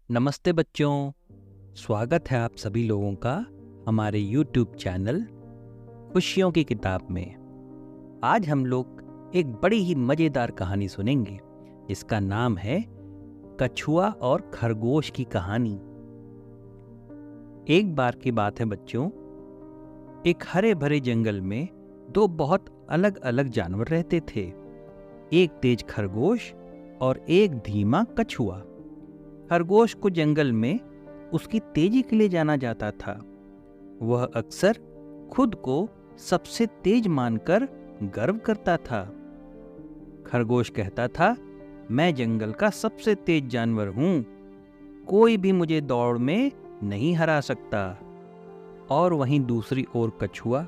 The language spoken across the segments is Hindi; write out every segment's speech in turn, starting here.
नमस्ते बच्चों, स्वागत है आप सभी लोगों का हमारे YouTube चैनल खुशियों की किताब में। आज हम लोग एक बड़ी ही मज़ेदार कहानी सुनेंगे जिसका नाम है कछुआ और खरगोश की कहानी। एक बार की बात है बच्चों, एक हरे भरे जंगल में दो बहुत अलग अलग जानवर रहते थे। एक तेज खरगोश और एक धीमा कछुआ। खरगोश को जंगल में उसकी तेजी के लिए जाना जाता था। वह अक्सर खुद को सबसे तेज मानकर गर्व करता था। खरगोश कहता था, मैं जंगल का सबसे तेज जानवर हूं, कोई भी मुझे दौड़ में नहीं हरा सकता। और वहीं दूसरी ओर कछुआ,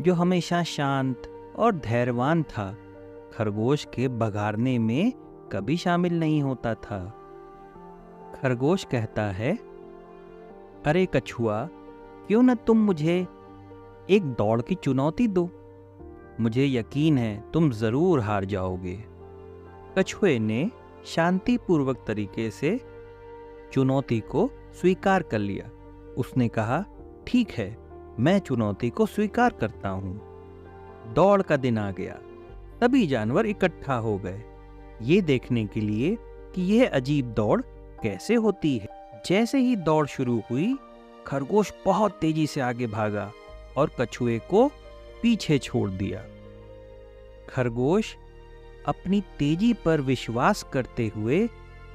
जो हमेशा शांत और धैर्यवान था, खरगोश के भगाने में कभी शामिल नहीं होता था। खरगोश कहता है, अरे कछुआ, क्यों न तुम मुझे एक दौड़ की चुनौती दो। मुझे यकीन है तुम जरूर हार जाओगे। कछुए ने शांतिपूर्वक तरीके से चुनौती को स्वीकार कर लिया। उसने कहा, ठीक है, मैं चुनौती को स्वीकार करता हूं। दौड़ का दिन आ गया। सभी जानवर इकट्ठा हो गए ये देखने के लिए कि यह अजीब दौड़ कैसे होती है। जैसे ही दौड़ शुरू हुई, खरगोश बहुत तेजी से आगे भागा और कछुए को पीछे छोड़ दिया। खरगोश अपनी तेजी पर विश्वास करते हुए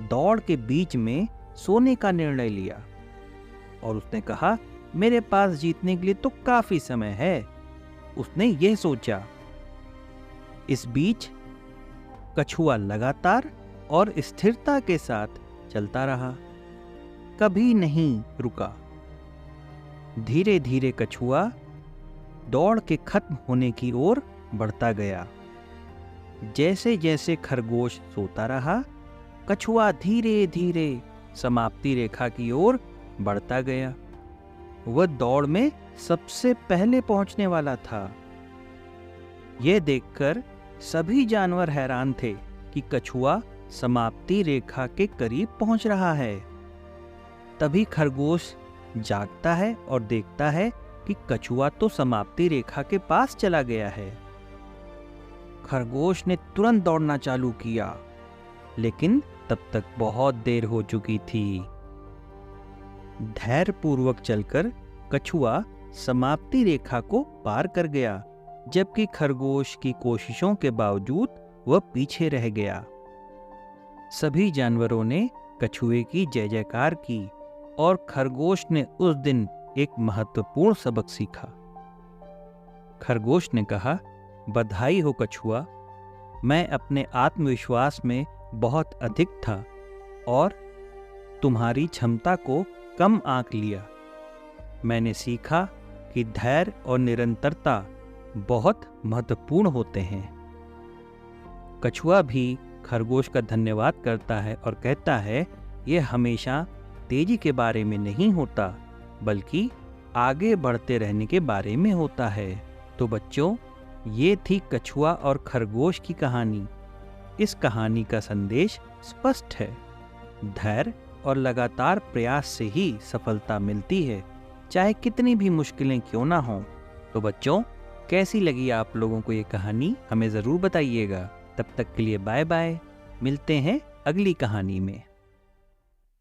दौड़ के बीच में सोने का निर्णय लिया और उसने कहा, मेरे पास जीतने के लिए तो काफी समय है। उसने यह सोचा। इस बीच कछुआ लगातार और स्थिरता के साथ चलता रहा, कभी नहीं रुका। धीरे धीरे कछुआ दौड़ के खत्म होने की ओर बढ़ता गया। जैसे जैसे खरगोश सोता रहा, कछुआ धीरे धीरे समाप्ति रेखा की ओर बढ़ता गया। वह दौड़ में सबसे पहले पहुंचने वाला था। यह देखकर सभी जानवर हैरान थे कि कछुआ समाप्ति रेखा के करीब पहुंच रहा है। तभी खरगोश जागता है और देखता है कि कछुआ तो समाप्ति रेखा के पास चला गया है। खरगोश ने तुरंत दौड़ना चालू किया, लेकिन तब तक बहुत देर हो चुकी थी। धैर्यपूर्वक चलकर कछुआ समाप्ति रेखा को पार कर गया, जबकि खरगोश की कोशिशों के बावजूद वह पीछे रह गया। सभी जानवरों ने कछुए की जय जयकार की और खरगोश ने उस दिन एक महत्वपूर्ण सबक सीखा। खरगोश ने कहा, बधाई हो कछुआ, मैं अपने आत्मविश्वास में बहुत अधिक था और तुम्हारी क्षमता को कम आंक लिया। मैंने सीखा कि धैर्य और निरंतरता बहुत महत्वपूर्ण होते हैं। कछुआ भी खरगोश का धन्यवाद करता है और कहता है, यह हमेशा तेजी के बारे में नहीं होता, बल्कि आगे बढ़ते रहने के बारे में होता है। तो बच्चों, ये थी कछुआ और खरगोश की कहानी। इस कहानी का संदेश स्पष्ट है। धैर्य और लगातार प्रयास से ही सफलता मिलती है, चाहे कितनी भी मुश्किलें क्यों ना हों। तो बच्चों, कैसी लगी आप लोगों को ये कहानी, हमें ज़रूर बताइएगा। तब तक के लिए बाय बाय। मिलते हैं अगली कहानी में।